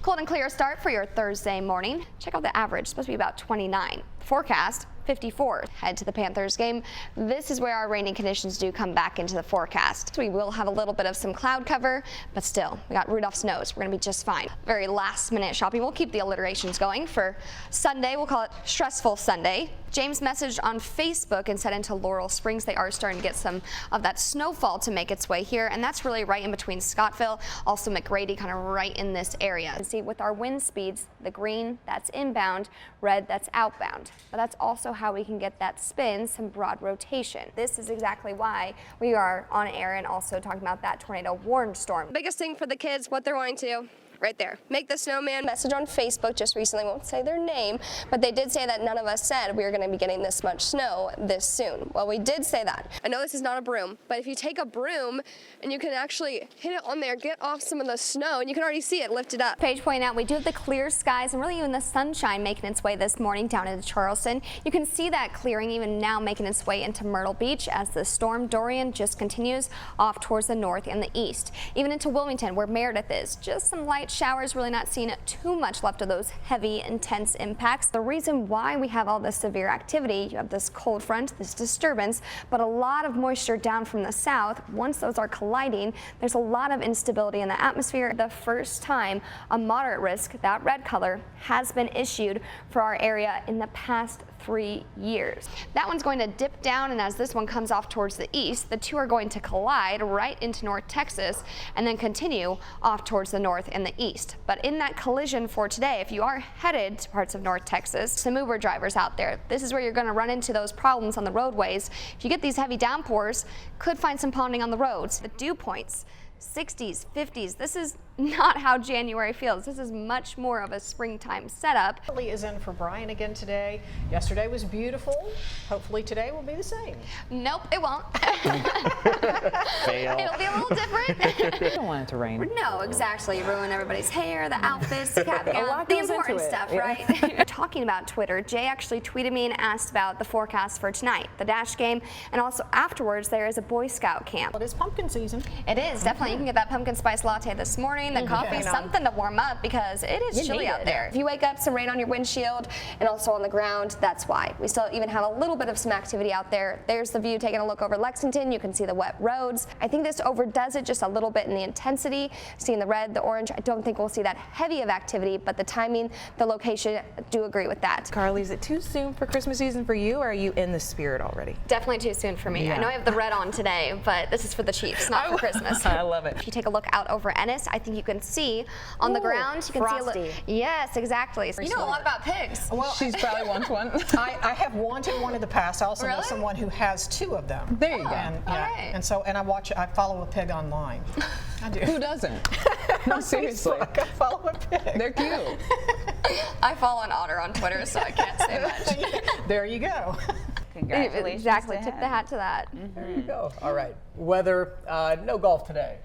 Cold and clear start for your Thursday morning. Check out the average, it's supposed to be about 29. Forecast 54. Head to the Panthers game. This is where our rainy conditions do come back into the forecast. We will have a little bit of some cloud cover, but still, we got Rudolph's nose. We're going to be just fine. Very last minute shopping. We'll keep the alliterations going for Sunday. We'll call it Stressful Sunday. James messaged on Facebook and said into Laurel Springs they are starting to get some of that snowfall to make its way here, and that's really right in between Scottville, also McGrady, kind of right in this area. And see, with our wind speeds, the green, that's inbound, red, that's outbound. But that's also how we can get that spin, some broad rotation. This is exactly why we are on air and also talking about that tornado warned storm. Biggest thing for the kids, what they're wanting to right there. Make the snowman. Message on Facebook just recently, won't say their name, but they did say that none of us said we were going to be getting this much snow this soon. Well, we did say that. I know this is not a broom, but if you take a broom and you can actually hit it on there, get off some of the snow, and you can already see it lifted up. Paige pointing out we do have the clear skies and really even the sunshine making its way this morning down into Charleston. You can see that clearing even now making its way into Myrtle Beach as the storm Dorian just continues off towards the north and the east. Even into Wilmington where Meredith is. Just some light showers, really not seeing too much left of those heavy, intense impacts. The reason why we have all this severe activity, you have this cold front, this disturbance, but a lot of moisture down from the south. Once those are colliding, there's a lot of instability in the atmosphere. The first time a moderate risk, that red color, has been issued for our area in the past 3 years. That one's going to dip down, and as this one comes off towards the east, the two are going to collide right into North Texas and then continue off towards the north and the east. But in that collision for today, if you are headed to parts of North Texas, some Uber drivers out there, this is where you're going to run into those problems on the roadways. If you get these heavy downpours, could find some ponding on the roads. The dew points, 60s, 50s. This is not how January feels. This is much more of a springtime setup. Lee is in for Brian again today. Yesterday was beautiful. Hopefully today will be the same. Nope, it won't. Fail. It'll be a little different. You don't want it to rain. No, exactly. You ruin everybody's hair, the outfits, the cap A gown, lot the goes into important it. stuff, Yeah. right? Talking about Twitter, Jay actually tweeted me and asked about the forecast for tonight, the Dash game, and also afterwards there is a Boy Scout camp. Well, it is pumpkin season. It is, definitely. You can get that pumpkin spice latte this morning, the coffee, something to warm up because it is chilly out there. If you wake up, some rain on your windshield and also on the ground, that's why. We still even have a little bit of some activity out there. There's the view taking a look over Lexington. You can see the wet roads. I think this overdoes it just a little bit in the intensity. Seeing the red, the orange, I don't think we'll see that heavy of activity, but the timing, the location, do agree with that. Carly, is it too soon for Christmas season for you, or are you in the spirit already? Definitely too soon for me. Yeah. I know I have the red on today, but this is for the Chiefs, not for Christmas. I love it. If you take a look out over Ennis, I think you can see on the ground. You can frosty. see yes, exactly. You know a lot about pigs. Well, She's probably wants one. I have wanted one in the past. I also know Really? someone who has 2 of them. There you go. And, yeah, right. and so, and I follow a pig online. I do. Who doesn't? No, seriously. Facebook, I follow a pig. They're cute. I follow an otter on Twitter, so I can't say much. There you go. Congratulations. Exactly. to Tip him. the hat to that. There you go. All right. Weather, no golf today.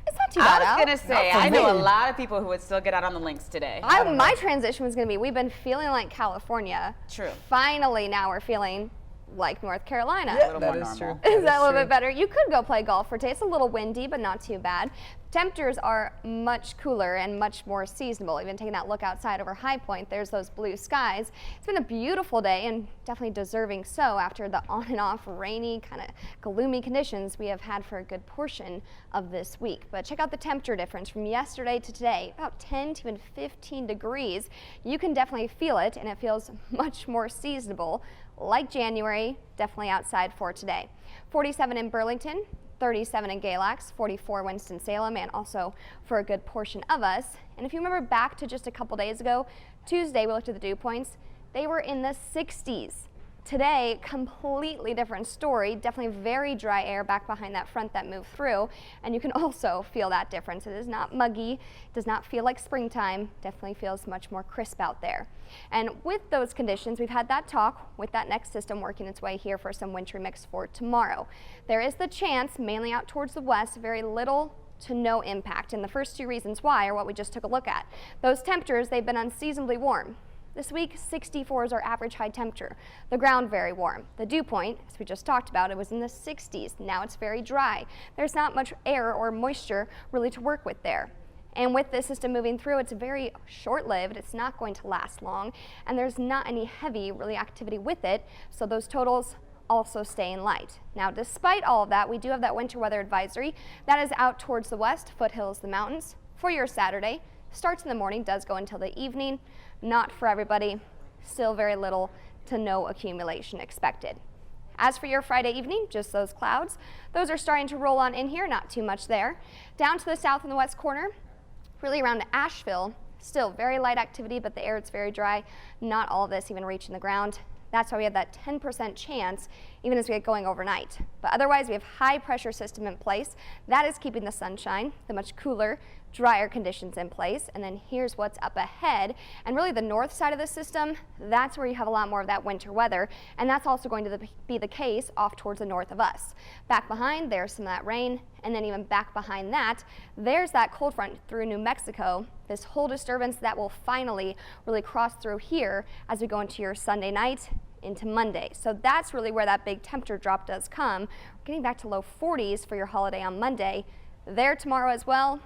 It's not too bad I out. was going to say, Not for I know a me. lot of people who would still get out on the links today. My transition was going to be, we've been feeling like California. True. Finally, now we're feeling like North Carolina. A little that more is normal. true. Is that a little bit better? You could go play golf for today. It's a little windy, but not too bad. Temperatures are much cooler and much more seasonable. Even taking that look outside over High Point, there's those blue skies. It's been a beautiful day and definitely deserving so after the on and off rainy, kind of gloomy conditions we have had for a good portion of this week. But check out the temperature difference from yesterday to today, about 10 to even 15 degrees. You can definitely feel it, and it feels much more seasonable, like January, definitely outside for today. 47 in Burlington, 37 in Galax, 44 Winston-Salem, and also for a good portion of us. And if you remember back to just a couple days ago, Tuesday we looked at the dew points, they were in the 60s. Today, completely different story, definitely very dry air back behind that front that moved through, and you can also feel that difference. It is not muggy, does not feel like springtime, definitely feels much more crisp out there. And with those conditions, we've had that talk with that next system working its way here for some wintry mix for tomorrow. There is the chance, mainly out towards the west, very little to no impact, and the first 2 reasons why are what we just took a look at. Those temperatures, they've been unseasonably warm. This week, 64 is our average high temperature. The ground very warm. The dew point, as we just talked about, it was in the 60s. Now it's very dry. There's not much air or moisture really to work with there. And with this system moving through, it's very short-lived. It's not going to last long, and there's not any heavy really activity with it, so those totals also staying light. Now, despite all of that, we do have that winter weather advisory that is out towards the west, foothills, the mountains, for your Saturday. Starts in the morning, does go until the evening. Not for everybody. Still very little to no accumulation expected. As for your Friday evening, just those clouds. Those are starting to roll on in here, not too much there. Down to the south and the west corner, really around Asheville, still very light activity, but the air is very dry. Not all of this even reaching the ground. That's why we have that 10% chance even as we get going overnight. But otherwise, we have high pressure system in place. That is keeping the sunshine, the much cooler, drier conditions in place. And then here's what's up ahead. And really the north side of the system, that's where you have a lot more of that winter weather. And that's also going to be the case off towards the north of us. Back behind, there's some of that rain. And then even back behind that, there's that cold front through New Mexico. This whole disturbance that will finally really cross through here as we go into your Sunday night into Monday. So that's really where that big temperature drop does come. We're getting back to low 40s for your holiday on Monday. There tomorrow as well.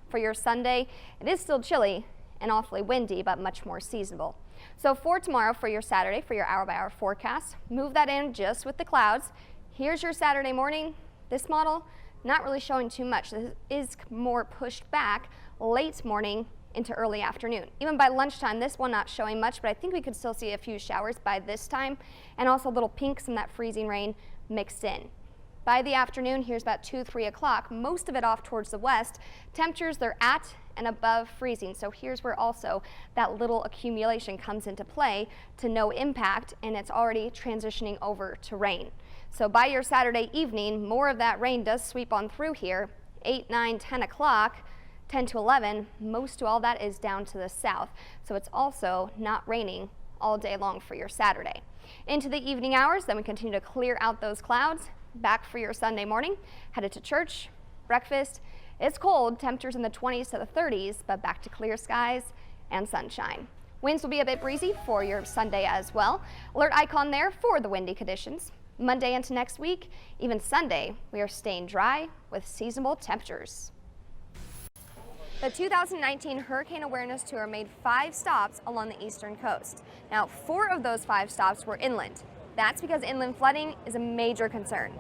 For your Sunday, it is still chilly and awfully windy, but much more seasonable. So for tomorrow, for your Saturday, for your hour-by-hour forecast, move that in just with the clouds. Here's your Saturday morning. This model, not really showing too much. This is more pushed back late morning into early afternoon. Even by lunchtime, this one not showing much, but I think we could still see a few showers by this time, and also little pinks and that freezing rain mixed in. By the afternoon, here's about 2, 3 o'clock, most of it off towards the west. Temperatures, they're at and above freezing. So here's where also that little accumulation comes into play to no impact, and it's already transitioning over to rain. So by your Saturday evening, more of that rain does sweep on through here. 8, 9, 10 o'clock, 10 to 11, most of all that is down to the south. So it's also not raining all day long for your Saturday. Into the evening hours, then we continue to clear out those clouds. Back for your Sunday morning, headed to church, breakfast. It's cold, temperatures in the 20s to the 30s, but back to clear skies and sunshine. Winds will be a bit breezy for your Sunday as well. Alert icon there for the windy conditions. Monday into next week, even Sunday, we are staying dry with seasonable temperatures. The 2019 Hurricane Awareness Tour made 5 stops along the eastern coast. Now, 4 of those 5 stops were inland. That's because inland flooding is a major concern.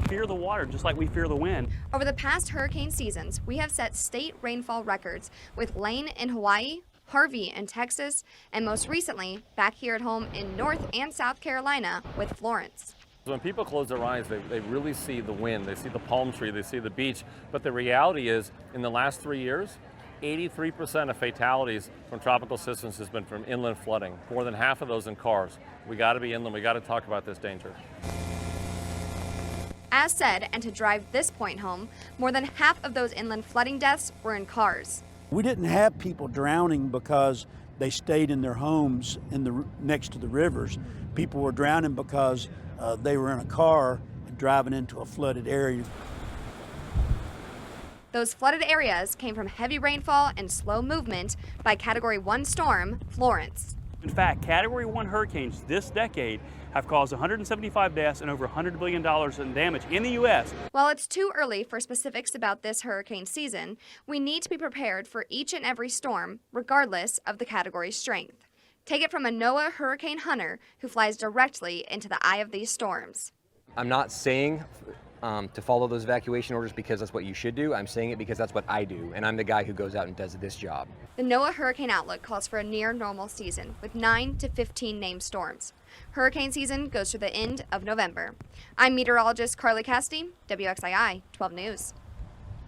Fear the water just like we fear the wind. Over the past hurricane seasons, we have set state rainfall records with Lane in Hawaii, Harvey in Texas, and most recently, back here at home in North and South Carolina with Florence. When people close their eyes, they really see the wind, they see the palm tree, they see the beach. But the reality is, in the last 3 years, 83% of fatalities from tropical systems has been from inland flooding. More than half of those in cars. We got to be inland. We got to talk about this danger. As said, and to drive this point home, more than half of those inland flooding deaths were in cars. We didn't have people drowning because they stayed in their homes next to the rivers. People were drowning because they were in a car and driving into a flooded area. Those flooded areas came from heavy rainfall and slow movement by Category 1 storm Florence. In fact, Category 1 hurricanes this decade have caused 175 deaths and over $100 billion in damage in the U.S. While it's too early for specifics about this hurricane season, we need to be prepared for each and every storm, regardless of the category strength. Take it from a NOAA hurricane hunter who flies directly into the eye of these storms. I'm not saying to follow those evacuation orders because that's what you should do. I'm saying it because that's what I do, and I'm the guy who goes out and does this job. The NOAA Hurricane Outlook calls for a near normal season with 9 to 15 named storms. Hurricane season goes to the end of November. I'm meteorologist Cassady, WXII 12 News.